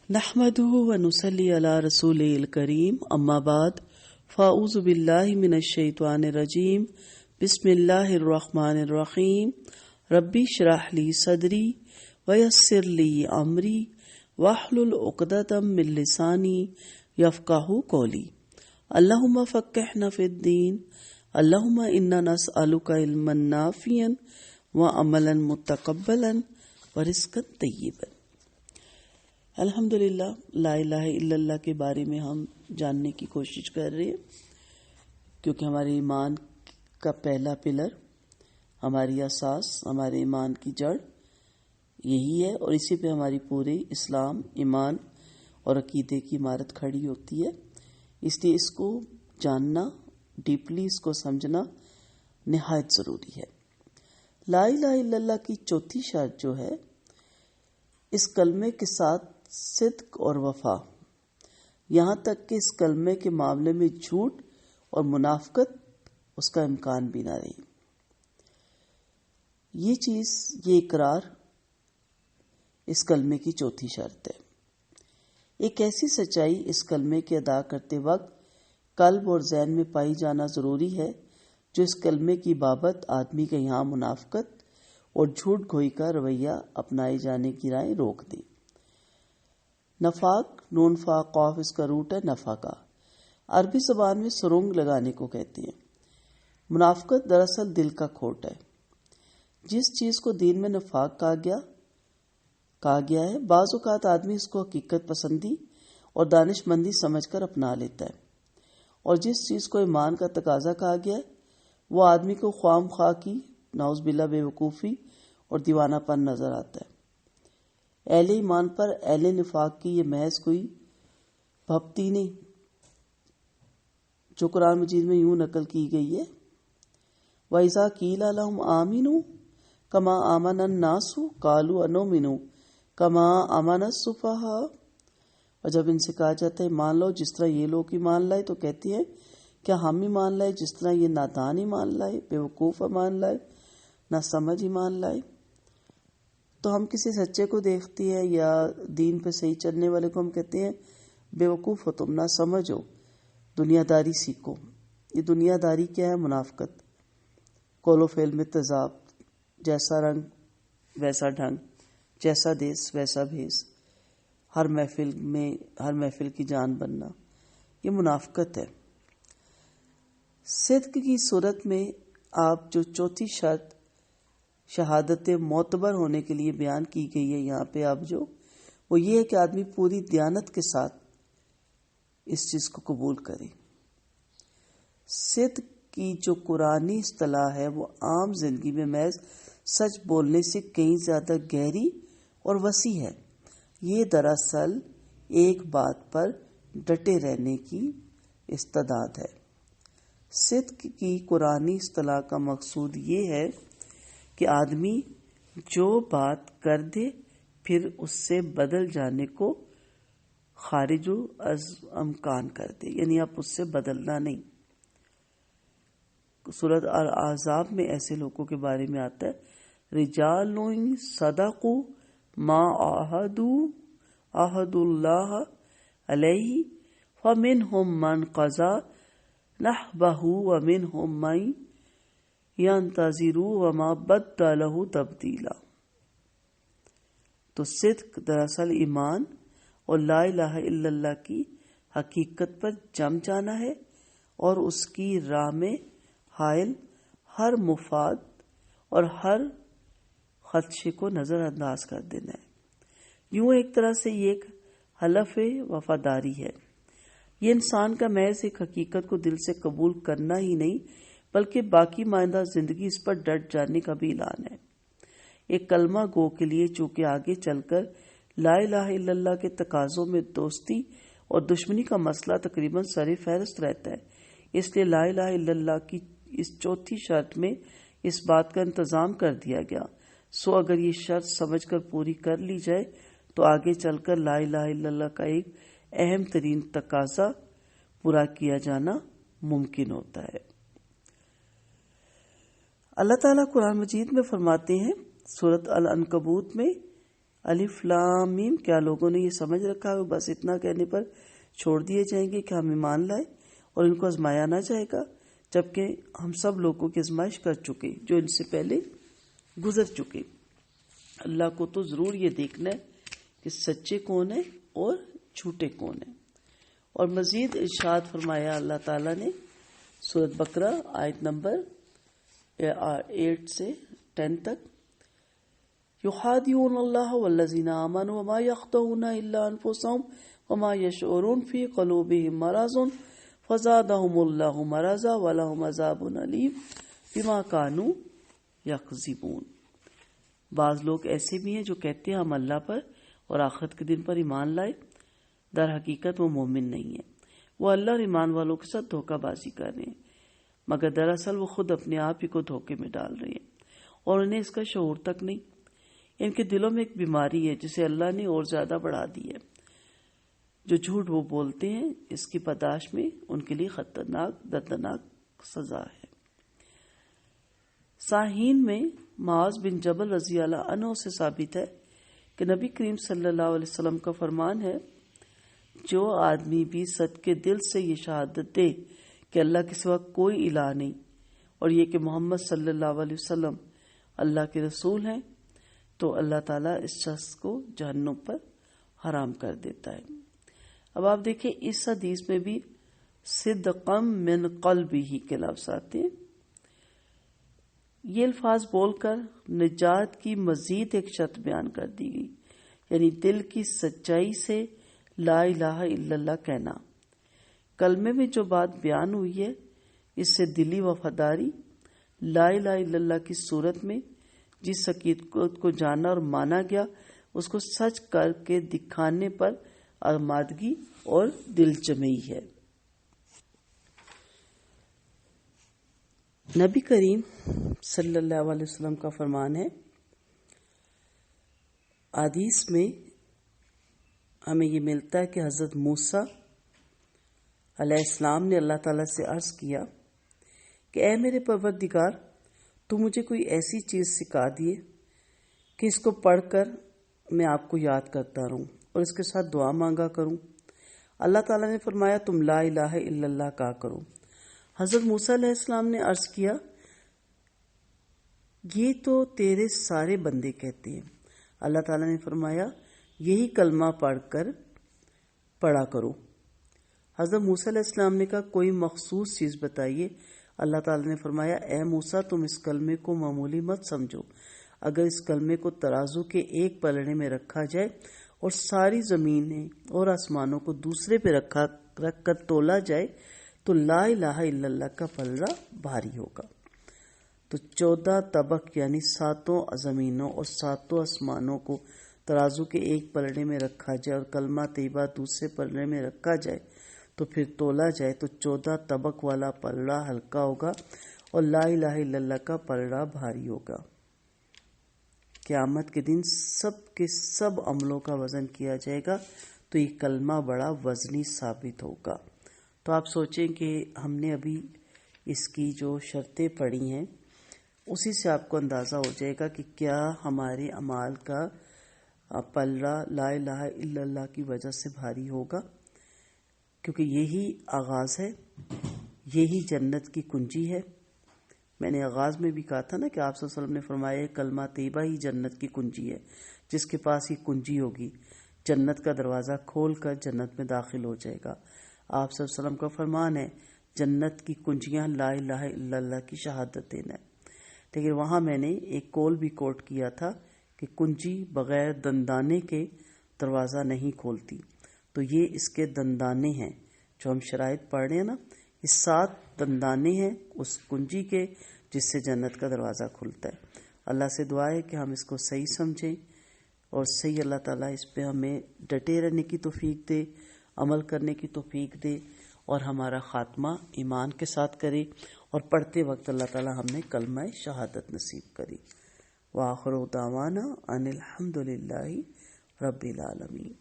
نحمده ونصلي على رسوله الكريم اما بعد فاعوذ بالله من الشيطان الرجيم بسم الله الرحمن الرحيم ربي اشرح لي صدري ويسر لي امري واحلل عقدة من لساني يفقهوا قولي اللهم فقهنا في الدين اللهم انا نسألك علما نافعا وعملا متقبلا ورزقا طيبا۔ الحمدللہ لا الہ الا اللہ کے بارے میں ہم جاننے کی کوشش کر رہے ہیں، کیونکہ ہمارے ایمان کا پہلا پلر، ہماری اساس، ہمارے ایمان کی جڑ یہی ہے، اور اسی پہ ہماری پورے اسلام، ایمان اور عقیدے کی عمارت کھڑی ہوتی ہے۔ اس لیے اس کو جاننا، ڈیپلی اس کو سمجھنا نہایت ضروری ہے۔ لا الہ الا اللہ کی چوتھی شرط جو ہے، اس کلمے کے ساتھ صدق اور وفا، یہاں تک کہ اس کلمے کے معاملے میں جھوٹ اور منافقت اس کا امکان بھی نہ رہے۔ یہ اقرار اس کلمے کی چوتھی شرط ہے۔ ایک ایسی سچائی اس کلمے کے ادا کرتے وقت قلب اور ذہن میں پائی جانا ضروری ہے جو اس کلمے کی بابت آدمی کے یہاں منافقت اور جھوٹ گوئی کا رویہ اپنائے جانے کی رائے روک دے۔ نفاق، نون فا قاف اس کا روٹ ہے نفاقہ، عربی زبان میں سرنگ لگانے کو کہتے ہیں۔ منافقت دراصل دل کا کھوٹ ہے۔ جس چیز کو دین میں نفاق کہا گیا ہے، بعض اوقات آدمی اس کو حقیقت پسندی اور دانش مندی سمجھ کر اپنا لیتا ہے، اور جس چیز کو ایمان کا تقاضا کہا گیا ہے وہ آدمی کو خواہ مخواہ کی نعوذ باللہ بے وقوفی اور دیوانہ پن نظر آتا ہے۔ اہل ایمان پر اہل نفاق کی یہ محض کوئی بھپتی نہیں، جو قرآن مجید میں یوں نقل کی گئی ہے، وَإِذَا قِيلَ لَهُمْ آمِنُوا كَمَا آمَنَ النَّاسُ قَالُوا أَنُؤْمِنُ كَمَا آمَنَ السُّفَهَاءُ، اور جب ان سے کہا جاتا ہے مان لو جس طرح یہ لوگ ایمان لائے، تو کہتے ہیں کیا ہم ایمان لائے جس طرح یہ نادان ایمان لائے، بے وقوف ایمان لائے، نہ سمجھ ایمان لائے۔ تو ہم کسی سچے کو دیکھتے ہیں یا دین پہ صحیح چلنے والے کو ہم کہتے ہیں بے وقوف ہو تم، نہ سمجھ ہو، دنیا داری سیکھو۔ یہ دنیا داری کیا ہے؟ منافقت، قول و فعل میں تضاد، جیسا رنگ ویسا ڈھنگ، جیسا دیس ویسا بھیس، ہر محفل کی جان بننا، یہ منافقت ہے۔ صدق کی صورت میں آپ جو چوتھی شرط شہادت معتبر ہونے کے لیے بیان کی گئی ہے یہاں پہ آپ جو، وہ یہ ہے کہ آدمی پوری دیانت کے ساتھ اس چیز کو قبول کرے۔ صدق کی جو قرآنی اصطلاح ہے وہ عام زندگی میں محض سچ بولنے سے کہیں زیادہ گہری اور وسیع ہے۔ یہ دراصل ایک بات پر ڈٹے رہنے کی استعداد ہے۔ صدق کی قرآنی اصطلاح کا مقصود یہ ہے کہ آدمی جو بات کر دے پھر اس سے بدل جانے کو خارج از امکان کر دے، یعنی آپ اس سے بدلنا نہیں۔ سورۃ الاحزاب میں ایسے لوگوں کے بارے میں آتا ہے، رجال صدقوا ما عاہدوا اللہ علیہ فمنہم من قضى نحبہ ومنہم من ينتظر وما بدلوا تبدیلا۔ تو صدق دراصل ایمان اور لا الہ الا اللہ کی حقیقت پر جم جانا ہے، اور اس کی راہ میں حائل ہر مفاد اور ہر خدشے کو نظر انداز کر دینا ہے۔ یوں ایک طرح سے یہ ایک حلف وفاداری ہے۔ یہ انسان کا محض ایک حقیقت کو دل سے قبول کرنا ہی نہیں بلکہ باقی مائندہ زندگی اس پر ڈٹ جانے کا بھی اعلان ہے۔ ایک کلمہ گو کے لیے چونکہ آگے چل کر لا الہ الا اللہ کے تقاضوں میں دوستی اور دشمنی کا مسئلہ تقریباً سر فہرست رہتا ہے، اس لیے لا الہ الا اللہ کی اس چوتھی شرط میں اس بات کا انتظام کر دیا گیا۔ سو اگر یہ شرط سمجھ کر پوری کر لی جائے تو آگے چل کر لا الہ الا اللہ کا ایک اہم ترین تقاضا پورا کیا جانا ممکن ہوتا ہے۔ اللہ تعالیٰ قرآن مجید میں فرماتے ہیں، سورۃ العنکبوت میں الف لام میم، کیا لوگوں نے یہ سمجھ رکھا ہے بس اتنا کہنے پر چھوڑ دیے جائیں گے کہ ہم ایمان لائے اور ان کو آزمایا نہ جائے گا، جبکہ ہم سب لوگوں کی آزمائش کر چکے جو ان سے پہلے گزر چکے۔ اللہ کو تو ضرور یہ دیکھنا ہے کہ سچے کون ہیں اور جھوٹے کون ہیں۔ اور مزید ارشاد فرمایا اللہ تعالیٰ نے سورۃ بقرہ آیت نمبر 8 سے 10 تک، یخادعون اللہ والذین آمنوا وما یخدعون الا انفسهم وما یشعرون فی قلوبہم مرض فزادہم اللہ مرضا ولہم عذاب علیم بما کانوا یکذبون۔ بعض لوگ ایسے بھی ہیں جو کہتے ہیں ہم اللہ پر اور آخرت کے دن پر ایمان لائے، در حقیقت وہ مومن نہیں ہیں، وہ اللہ اور ایمان والوں کے ساتھ دھوکہ بازی کر رہے ہیں، مگر دراصل وہ خود اپنے آپ ہی کو دھوکے میں ڈال رہے ہیں اور انہیں اس کا شعور تک نہیں۔ ان کے دلوں میں ایک بیماری ہے جسے اللہ نے اور زیادہ بڑھا دی ہے۔ جو جھوٹ وہ بولتے ہیں اس کی پاداش میں ان کے لیے خطرناک دردناک سزا ہے۔ صحیحین میں معاذ بن جبل رضی اللہ عنہ سے ثابت ہے کہ نبی کریم صلی اللہ علیہ وسلم کا فرمان ہے، جو آدمی بھی صدقے دل سے یہ شہادت دے کہ اللہ کے سوا کوئی الہ نہیں اور یہ کہ محمد صلی اللہ علیہ وسلم اللہ کے رسول ہیں، تو اللہ تعالیٰ اس شخص کو جہنم پر حرام کر دیتا ہے۔ اب آپ دیکھیں اس حدیث میں بھی صدقم من قلبہ کے لفظ آتے ہیں۔ یہ الفاظ بول کر نجات کی مزید ایک شرط بیان کر دی گئی، یعنی دل کی سچائی سے لا الہ الا اللہ کہنا۔ کلمے میں جو بات بیان ہوئی ہے اس سے دلی وفاداری لا الہ الا اللہ کی صورت میں جس حقیقت کو جانا اور مانا گیا اس کو سچ کر کے دکھانے پر آمادگی اور دل جمعی ہے۔ نبی کریم صلی اللہ علیہ وسلم کا فرمان ہے، حدیث میں ہمیں یہ ملتا ہے کہ حضرت موسیٰ علیہ السلام نے اللہ تعالیٰ سے عرض کیا کہ اے میرے پروردگار، تو مجھے کوئی ایسی چیز سکھا دیے کہ اس کو پڑھ کر میں آپ کو یاد کرتا رہوں اور اس کے ساتھ دعا مانگا کروں۔ اللہ تعالیٰ نے فرمایا تم لا الہ الا اللہ کہا کرو۔ حضرت موسیٰ علیہ السلام نے عرض کیا یہ تو تیرے سارے بندے کہتے ہیں۔ اللہ تعالیٰ نے فرمایا یہی کلمہ پڑھ کر پڑھا کرو۔ حضرت موسیٰ علیہ السلام نے کہا کوئی مخصوص چیز بتائیے۔ اللہ تعالیٰ نے فرمایا اے موسیٰ تم اس کلمے کو معمولی مت سمجھو، اگر اس کلمے کو ترازو کے ایک پلڑے میں رکھا جائے اور ساری زمینیں اور آسمانوں کو دوسرے پہ رکھ کر تولا جائے تو لا الہ الا اللہ کا پلڑا بھاری ہوگا۔ تو 14 طبق یعنی 7 زمینوں اور 7 آسمانوں کو ترازو کے ایک پلڑے میں رکھا جائے اور کلمہ طیبہ دوسرے پلڑے میں رکھا جائے تو پھر تولا جائے تو 14 طبق والا پلڑا ہلکا ہوگا اور لا الہ الا اللہ کا پلڑا بھاری ہوگا۔ قیامت کے دن سب کے سب عملوں کا وزن کیا جائے گا تو یہ کلمہ بڑا وزنی ثابت ہوگا۔ تو آپ سوچیں کہ ہم نے ابھی اس کی جو شرطیں پڑھی ہیں اسی سے آپ کو اندازہ ہو جائے گا کہ کیا ہمارے اعمال کا پلڑا لا الہ الا اللہ کی وجہ سے بھاری ہوگا، کیونکہ یہی آغاز ہے، یہی جنت کی کنجی ہے۔ میں نے آغاز میں بھی کہا تھا نا کہ آپ صلی اللہ علیہ وسلم نے فرمایا کلمہ طیبہ ہی جنت کی کنجی ہے، جس کے پاس یہ کنجی ہوگی جنت کا دروازہ کھول کر جنت میں داخل ہو جائے گا۔ آپ صلی اللہ علیہ وسلم کا فرمان ہے جنت کی کنجیاں لا الہ الا اللہ کی شہادت دینا ہے۔ لیکن وہاں میں نے ایک قول بھی کوٹ کیا تھا کہ کنجی بغیر دندانے کے دروازہ نہیں کھولتی، تو یہ اس کے دندانے ہیں جو ہم شرائط پڑھ رہے ہیں نا، یہ 7 دندانے ہیں اس کنجی کے جس سے جنت کا دروازہ کھلتا ہے۔ اللہ سے دعا ہے کہ ہم اس کو صحیح سمجھیں اور صحیح اللہ تعالیٰ اس پہ ہمیں ڈٹے رہنے کی توفیق دے، عمل کرنے کی توفیق دے اور ہمارا خاتمہ ایمان کے ساتھ کرے اور پڑھتے وقت اللہ تعالیٰ ہم نے کلمہ شہادت نصیب کری۔ وآخر دعوانا ان الحمد للہ رب العالمین۔